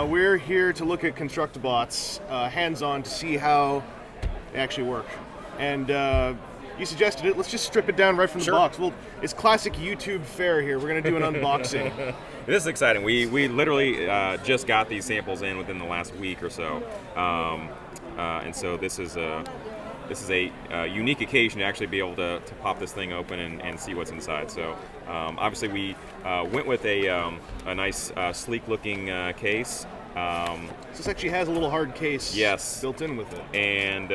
We're here to look at Construct-Bots hands-on to see how they actually work. And you suggested it. Let's just strip it down right from the box. Well, it's classic YouTube fare here. We're going to do an unboxing. This is exciting. We literally just got these samples in within the last week or so. And so this is a unique occasion to actually be able to pop this thing open and see what's inside. So obviously we went with a nice sleek-looking case. So this actually has a little hard case built in with it. And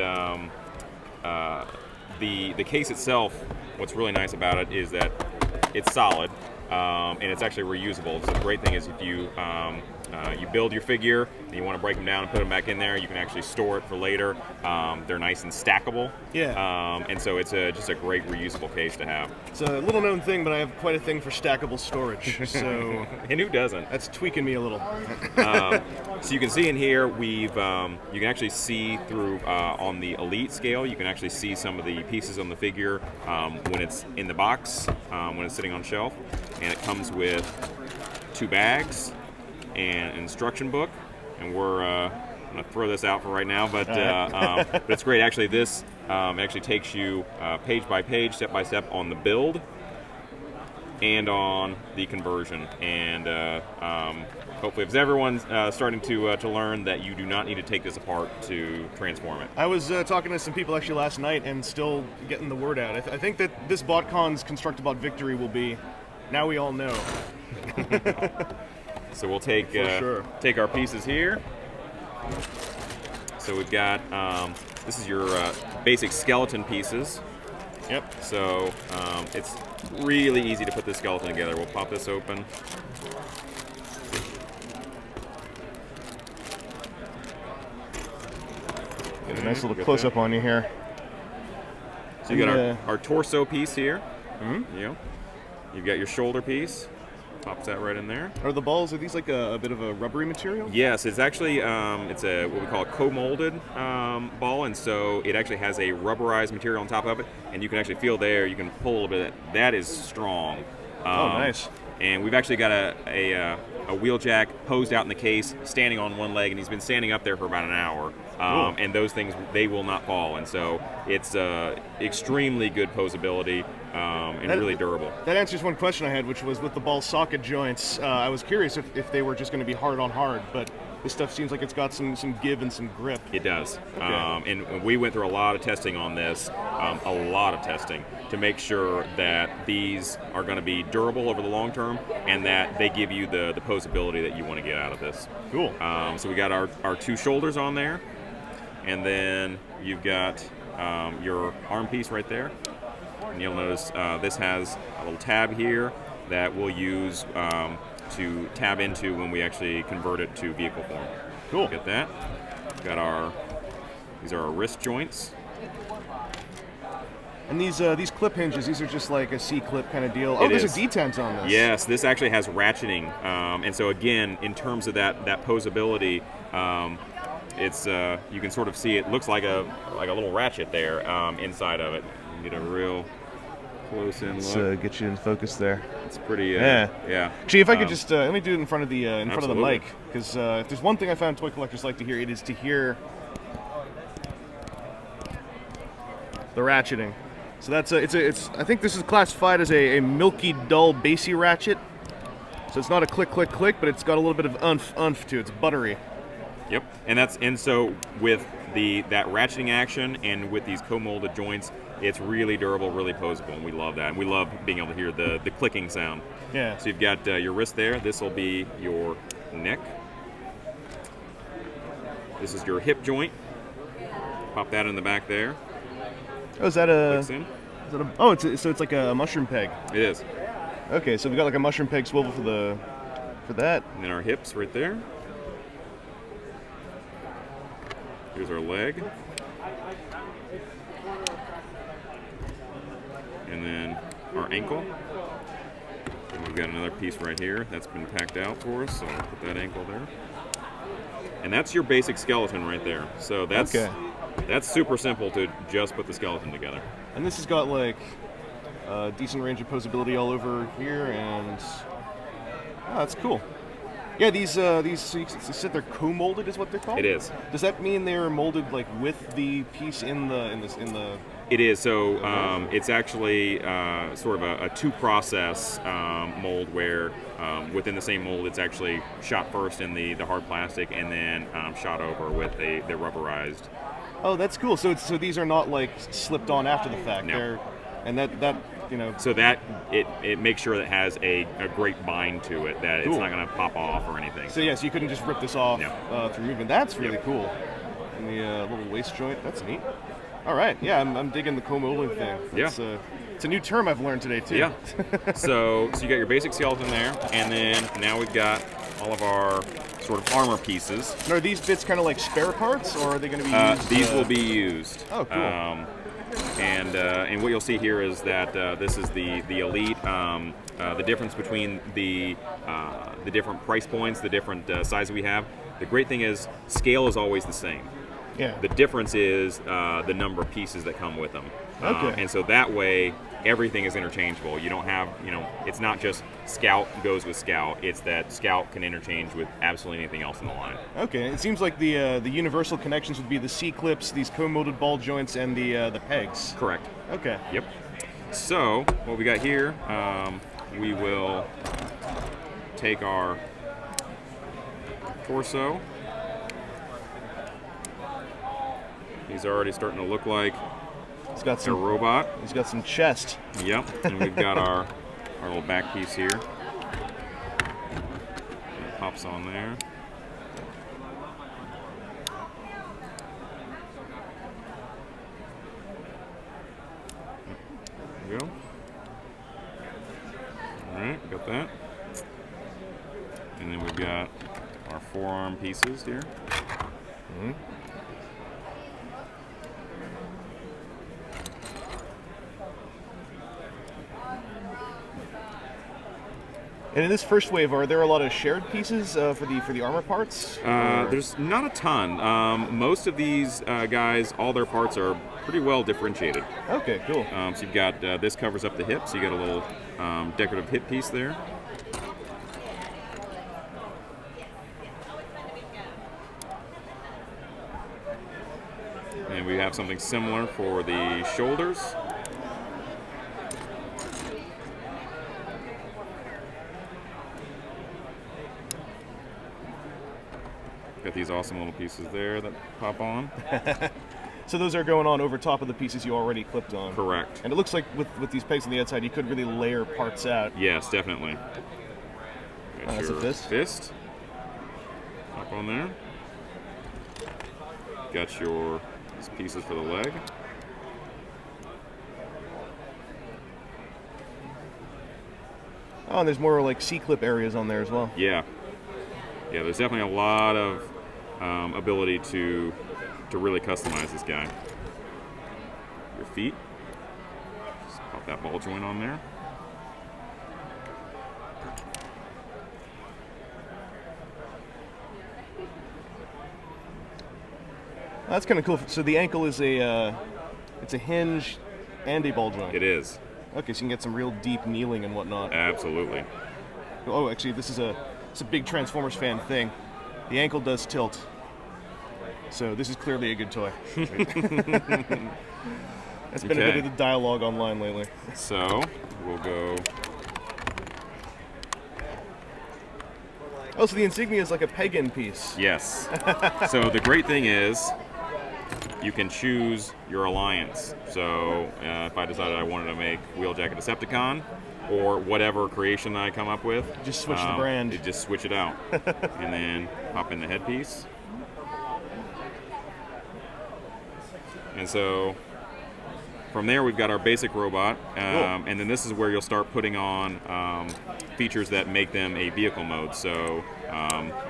the case itself, what's really nice about it is that it's solid and it's actually reusable. So the great thing is if you you build your figure and you want to break them down and put them back in there, you can actually store it for later. They're nice and stackable. Yeah. And so it's just a great reusable case to have. It's a little known thing, but I have quite a thing for stackable storage. So and who doesn't? That's tweaking me a little. So you can see in here, you can actually see through on the Elite scale, you can actually see some of the pieces on the figure when it's in the box, when it's sitting on shelf. And it comes with 2 bags and an instruction book, and we're going to throw this out for right now, but it's great. Actually, this actually takes you page by page, step by step on the build and on the conversion. And hopefully, if everyone's starting to learn that you do not need to take this apart to transform it. I was talking to some people actually last night and still getting the word out. I think that this Botcon's Construct-Bot victory will be, now we all know. So we'll take take our pieces here. So we've got, this is your basic skeleton pieces. Yep. So it's really easy to put this skeleton together. We'll pop this open. Get a nice little close-up on you here. So you got our torso piece here. Mm-hmm. You know, you've got your shoulder piece. Pops that right in there. Are the balls, are these like a bit of a rubbery material? Yes, it's actually it's a what we call a co-molded ball, and so it actually has a rubberized material on top of it, and you can actually feel there, you can pull a little bit of that. That is strong. Oh, nice. And we've actually got a wheeljack posed out in the case, standing on one leg, and he's been standing up there for about an hour. And those things, they will not fall, and so it's extremely good posability and really durable. That answers one question I had, which was with the ball socket joints. I was curious if they were just going to be hard on hard, but this stuff seems like it's got some give and some grip. It does. Okay. And we went through a lot of testing on this, a lot of testing, to make sure that these are going to be durable over the long term and that they give you the posability that you want to get out of this. Cool. So we got our 2 shoulders on there, and then you've got your arm piece right there. And you'll notice this has a little tab here that we'll use to tab into when we actually convert it to vehicle form. Cool. Get that. Got these are our wrist joints. And these clip hinges, these are just like a C-clip kind of deal. Oh, there's a detents on this. Yes, this actually has ratcheting, and so again, in terms of that posability, it's you can sort of see it looks like a little ratchet there inside of it. You get a real close in look. Let's get you in focus there. It's pretty. Yeah. Gee, if I could just let me do it in front of the front of the mic, because if there's one thing I found toy collectors like to hear, it is to hear the ratcheting. So that's it's I think this is classified as a milky, dull, bassy ratchet. So it's not a click, click, click, but it's got a little bit of umph to it. It's buttery. Yep, and so with that ratcheting action and with these co-molded joints, it's really durable, really posable, and we love that. And we love being able to hear the clicking sound. Yeah. So you've got your wrist there. This will be your neck. This is your hip joint. Pop that in the back there. Oh, is that a? Oh, so it's like a mushroom peg. It is. Okay, so we got like a mushroom peg swivel for that. And then our hips right there. Here's our leg. And then our ankle. And we've got another piece right here that's been packed out for us, so I'll put that ankle there. And that's your basic skeleton right there. So that's super simple to just put the skeleton together. And this has got like decent range of posability all over here, and oh, that's cool. Yeah, these so you said they're co-molded is what they're called? It is. Does that mean they're molded like with the piece in the It is. So it's actually sort of a two-process mold where within the same mold, it's actually shot first in the hard plastic and then shot over with the rubberized. Oh, that's cool. So these are not like slipped on after the fact. No. And that you know. So that it makes sure that it has a great bind to it, that Cool. it's not going to pop off or anything. So yes, you couldn't just rip this off No. through movement. That's really Yep. cool. And the little waist joint. That's neat. All right. Yeah, I'm digging the co-molding thing. It's a new term I've learned today too. Yeah. so you got your basic skeleton there, and then now we've got all of our sort of armor pieces. And are these bits kind of like spare parts, or are they going to be used? These will be used. Oh, cool. And what you'll see here is that this is the Elite. The difference between the different price points, the different sizes we have. The great thing is scale is always the same. Yeah. The difference is the number of pieces that come with them. Okay. And so that way, everything is interchangeable. You don't have, it's not just Scout goes with Scout. It's that Scout can interchange with absolutely anything else in the line. Okay. It seems like the universal connections would be the C-clips, these co-molded ball joints, and the pegs. Correct. Okay. Yep. So what we got here, we will take our torso. He's already starting to look like He's got a some robot. He's got some chest. Yep. And we've got our little back piece here. It pops on there. There we go. All right, got that. And then we've got our forearm pieces here. Mm-hmm. And in this first wave, are there a lot of shared pieces for the armor parts? There's not a ton. Most of these guys, all their parts are pretty well differentiated. Okay, cool. So you've got this covers up the hip, so you got a little decorative hip piece there. And we have something similar for the shoulders. Got these awesome little pieces there that pop on. So those are going on over top of the pieces you already clipped on. Correct. And it looks like with these pegs on the outside, you could really layer parts out. Yes, definitely. Got That's a your fist. Pop on there. Got your pieces for the leg. Oh, and there's more like C-clip areas on there as well. Yeah. Yeah, there's definitely a lot of ability to really customize this guy. Your feet. Just pop that ball joint on there. That's kind of cool. So the ankle is it's a hinge and a ball joint. It is. Okay, so you can get some real deep kneeling and whatnot. Absolutely. Oh, actually, it's a big Transformers fan thing. The ankle does tilt. So this is clearly a good toy. That's been a bit of the dialogue online lately. So we'll go. Oh, so the insignia is like a peg-in piece. Yes. So the great thing is you can choose your alliance. So if I decided I wanted to make Wheeljack a Decepticon, or whatever creation that I come up with, Just switch the brand. You just switch it out, and then pop in the headpiece. And so from there, we've got our basic robot, and then this is where you'll start putting on features that make them a vehicle mode. So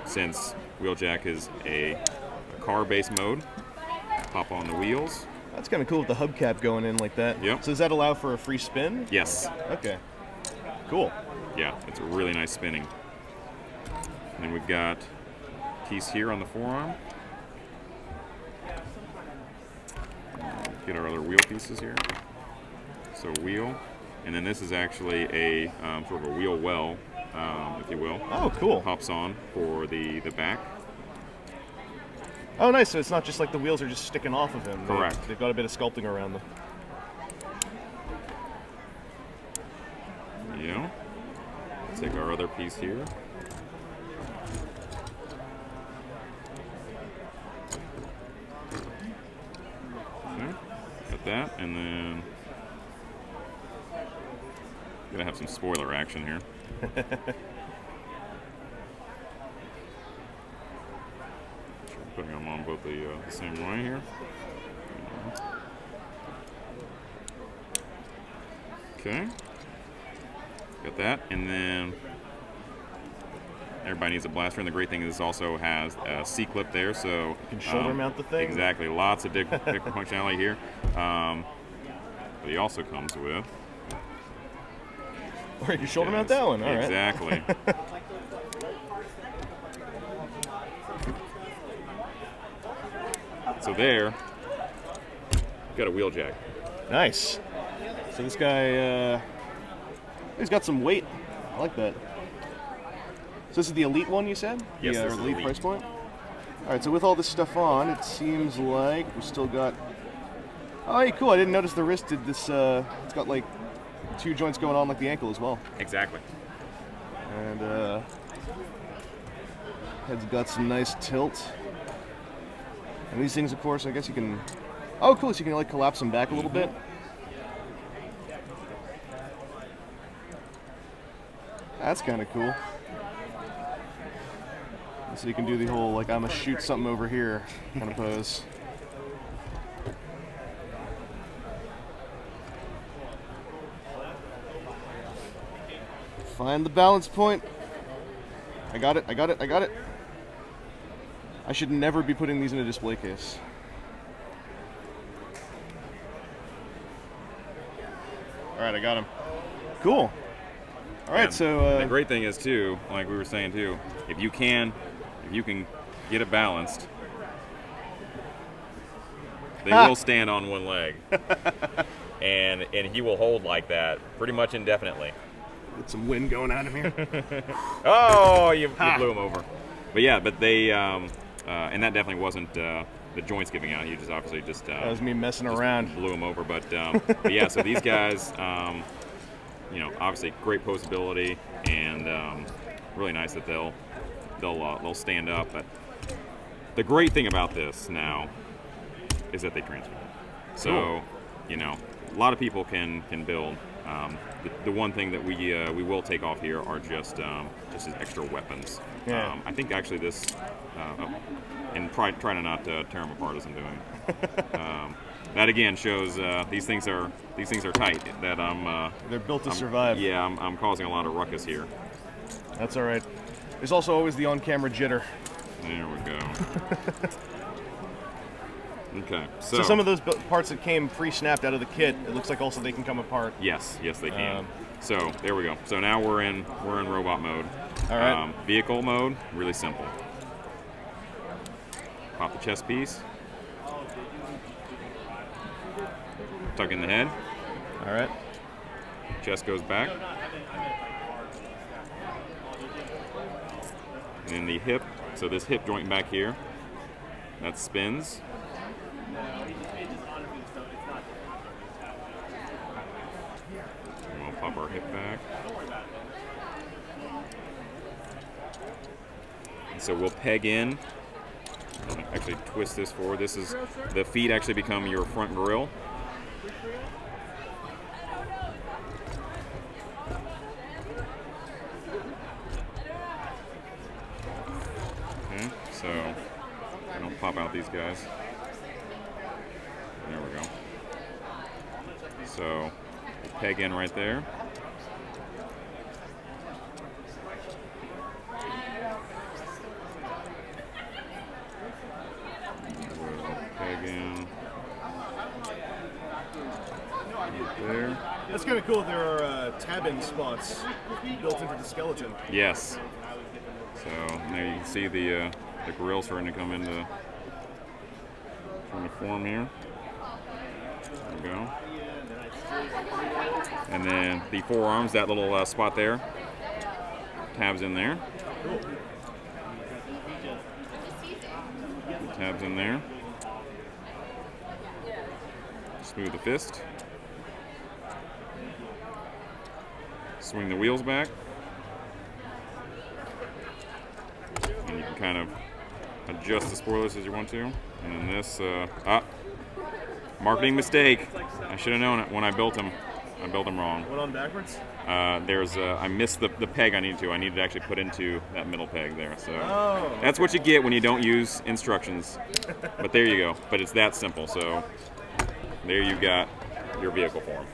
since Wheeljack is a car-based mode, pop on the wheels. That's kind of cool with the hubcap going in like that. Yep. So does that allow for a free spin? Yes. Okay. Cool. Yeah, it's a really nice spinning. And then we've got a piece here on the forearm. Get our other wheel pieces here. So wheel, and then this is actually a sort of a wheel well if you will. Oh, cool. Pops on for the back. Oh, nice. So it's not just like the wheels are just sticking off of him. Correct. They've got a bit of sculpting around them. Yeah. Take our other piece here. Okay. Got that, and then gotta have some spoiler action here. Putting them on both the same way here. Okay. Got that, and then everybody needs a blaster, and the great thing is this also has a C-clip there, so you can shoulder mount the thing. Exactly, lots of different functionality here. But he also comes with. Or you can shoulder mount that one. All right. Exactly. So there, got a wheeljack. Nice. So this guy, he's got some weight. I like that. So this is the Elite one, you said? Yes, the this is Elite Elite. price point? All right, so with all this stuff on, it seems like we still got... Oh, hey, cool. I didn't notice the wrist did this. It's got like 2 joints going on like the ankle as well. Exactly. And head's got some nice tilt. And these things, of course, I guess you can... Oh, cool, so you can like collapse them back a little bit. That's kind of cool. So you can do the whole, like, I'm gonna shoot something over here kind of pose. Find the balance point. I got it, I got it, I got it. I should never be putting these in a display case. All right, I got him. Cool. All right, And so the great thing is too, like we were saying too, if you can get it balanced, they will stand on one leg, and he will hold like that pretty much indefinitely. get some wind going out of here. Oh, you blew him over. But yeah, but they and that definitely wasn't the joints giving out. You just obviously just That was me messing around. blew him over. But yeah, so these guys, you know, obviously great posability and really nice that they'll stand up. But the great thing about this now is that they transfer. So Cool. you know, a lot of people can build. The one thing that we will take off here are just as extra weapons. Yeah. I think actually this, and try to not tear them apart as I'm doing. That again shows these things are tight. That They're built to survive. Yeah, I'm causing a lot of ruckus here. That's all right. There's also always the on-camera jitter. There we go. Okay, So some of those parts that came pre-snapped out of the kit, it looks like also they can come apart. Yes, they can. So there we go. So now we're in robot mode. All right. Vehicle mode, really simple. Pop the chest piece. Tuck in the head. All right. Chest goes back. And then the hip. So this hip joint back here, that spins. We'll pop our hip back. And so we'll peg in. Actually twist this forward. This is the feet actually become your front grille. Okay, so I don't pop out these guys. There we go. So peg in right there. Peg in right there. That's kind of cool. There are tab-in spots built into the skeleton. Yes. So now you can see the grill starting to come into form here. There we go. And then the forearms, that little spot there, tabs in there. Tabs in there. Smooth the fist. Swing the wheels back. And you can kind of adjust the spoilers as you want to. And then this, marketing mistake. I should have known it when I built them. I built them wrong. Went on backwards? I missed the peg I needed to. I needed to actually put into that middle peg there. So that's what you get when you don't use instructions. But there you go. But it's that simple. So there you got your vehicle form.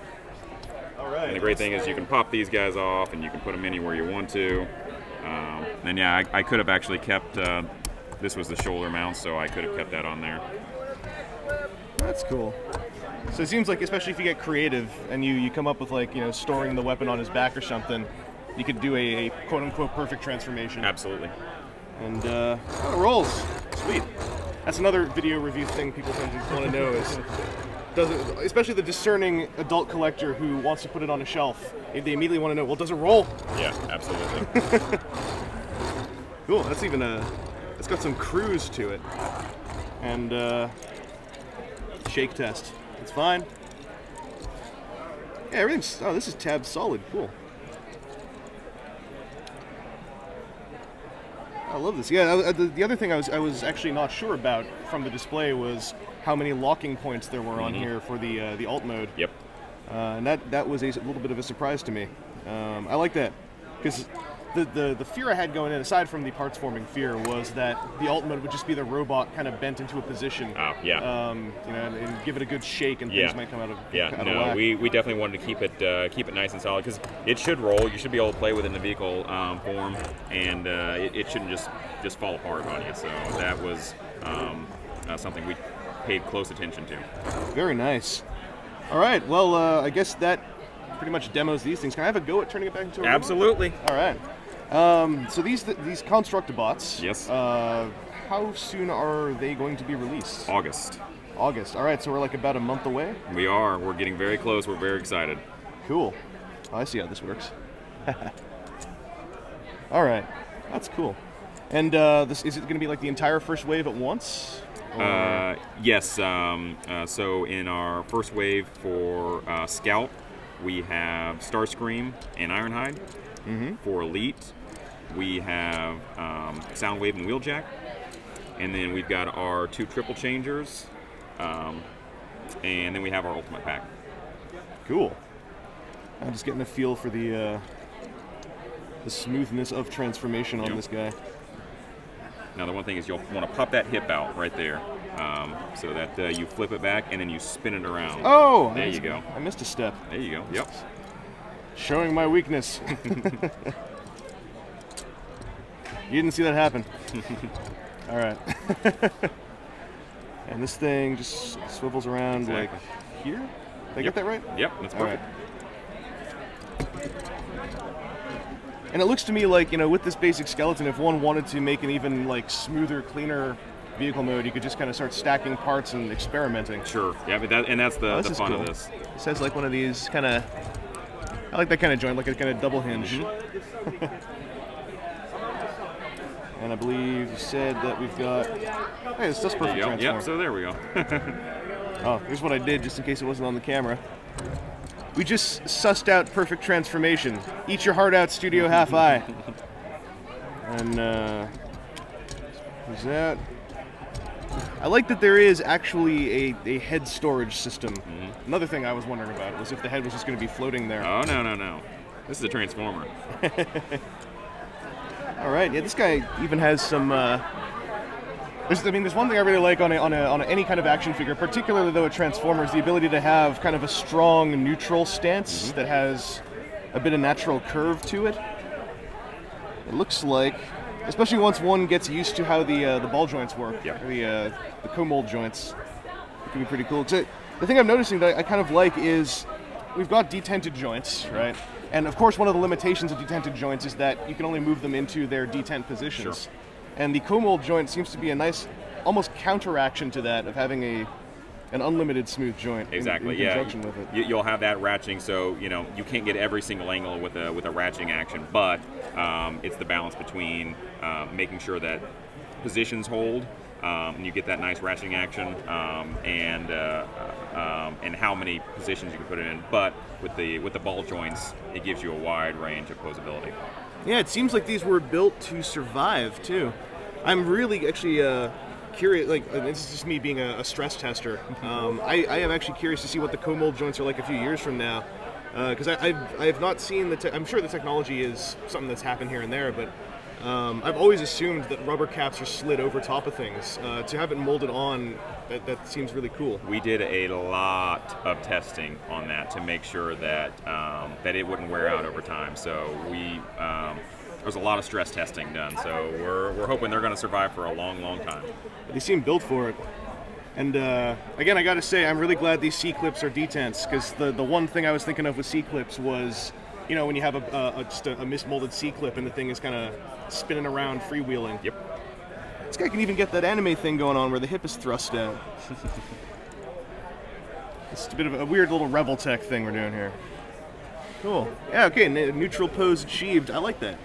All right. And the great thing is you can pop these guys off and you can put them anywhere you want to. And yeah, I could have actually kept, this was the shoulder mount, so I could have kept that on there. That's cool. So it seems like, especially if you get creative and you come up with, like, storing the weapon on his back or something, you could do a quote-unquote perfect transformation. Absolutely. And it rolls. Sweet. That's another video review thing people tend to want to know is, especially the discerning adult collector who wants to put it on a shelf, they immediately want to know, well, does it roll? Yeah, absolutely. Cool. That's even it's got some cruise to it. And shake test. It's fine. Yeah, everything's. Oh, this is tab solid. Cool. I love this. Yeah, the other thing I was actually not sure about from the display was how many locking points there were on here for the alt mode. Yep. And that was a little bit of a surprise to me. I like that because the fear I had going in, aside from the parts forming fear, was that the alt mode would just be the robot kind of bent into a position. Yeah. And give it a good shake, and things might come out of out of whack. We definitely wanted to keep it nice and solid because it should roll. You should be able to play with it in the vehicle form, and it shouldn't just fall apart on you. So that was something we paid close attention to. Very nice. All right. Well, I guess that pretty much demos these things. Can I have a go at turning it back into a robot? Absolutely. All right. So these Construct-Bots. Yes. How soon are they going to be released? August. All right. So we're like about a month away. We are. We're getting very close. We're very excited. Cool. Oh, I see how this works. All right. That's cool. And is it going to be like the entire first wave at once? Yes. So in our first wave for Scout, we have Starscream and Ironhide. For Elite, we have Soundwave and Wheeljack. And then we've got our 2 triple changers. And then we have our Ultimate Pack. Cool. I'm just getting a feel for the smoothness of transformation on this guy. Now the one thing is you'll want to pop that hip out right there, so that you flip it back and then you spin it around. Oh! There you go. I missed a step. There you go. Yep. Showing my weakness. You didn't see that happen. All right. And this thing just swivels around like here? Did I get that right? Yep, that's perfect. All right. And it looks to me like, with this basic skeleton, if one wanted to make an even like smoother, cleaner vehicle mode, you could just kind of start stacking parts and experimenting. Sure. Yeah, but that's the fun of this. It says like one of these kind of, I like that kind of joint, like a kind of double hinge. And I believe you said that we've got, hey, this does perfect transform. Yep, so there we go. Oh, here's what I did just in case it wasn't on the camera. We just sussed out perfect transformation. Eat your heart out, Studio Half Eye. And who's that? I like that there is actually a head storage system. Another thing I was wondering about was if the head was just going to be floating there. Oh, no. This is a transformer. All right, yeah, this guy even has some. There's one thing I really like on any kind of action figure, particularly though a Transformer, is the ability to have kind of a strong neutral stance that has a bit of natural curve to it. It looks like, especially once one gets used to how the ball joints work, the co-mold joints, it can be pretty cool. The thing I'm noticing that I kind of like is we've got detented joints, right? And of course, one of the limitations of detented joints is that you can only move them into their detent positions. Sure. And the co-mold joint seems to be a nice, almost counteraction to that, of having an unlimited smooth joint. Exactly. In conjunction with it. You'll have that ratcheting, so you can't get every single angle with a ratcheting action, but it's the balance between making sure that positions hold. And you get that nice ratcheting action, and how many positions you can put it in. But with the ball joints, it gives you a wide range of posability. Yeah, it seems like these were built to survive too. I'm really actually curious. Like, this is just me being a stress tester. I am actually curious to see what the co-mold joints are like a few years from now, because I have not seen I'm sure the technology is something that's happened here and there, but. I've always assumed that rubber caps are slid over top of things. To have it molded on, that seems really cool. We did a lot of testing on that to make sure that that it wouldn't wear out over time. So there's a lot of stress testing done. So we're hoping they're going to survive for a long, long time. They seem built for it. And again, I got to say, I'm really glad these C-clips are detents, because the one thing I was thinking of with C-clips was, when you have just a mismolded C-clip and the thing is kind of spinning around, freewheeling. Yep. This guy can even get that anime thing going on where the hip is thrust out. It's a bit of a weird little Rebel Tech thing we're doing here. Cool. Yeah, okay, neutral pose achieved. I like that.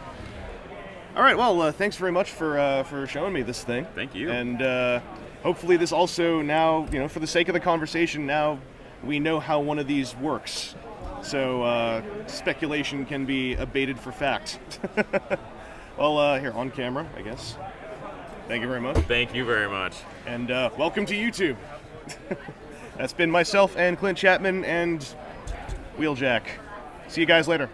All right, well, thanks very much for showing me this thing. Thank you. And hopefully this also now, for the sake of the conversation, now we know how one of these works. So speculation can be abated for fact. Well, here, on camera, I guess. Thank you very much. Thank you very much. And welcome to YouTube. That's been myself and Clint Chapman and Wheeljack. See you guys later.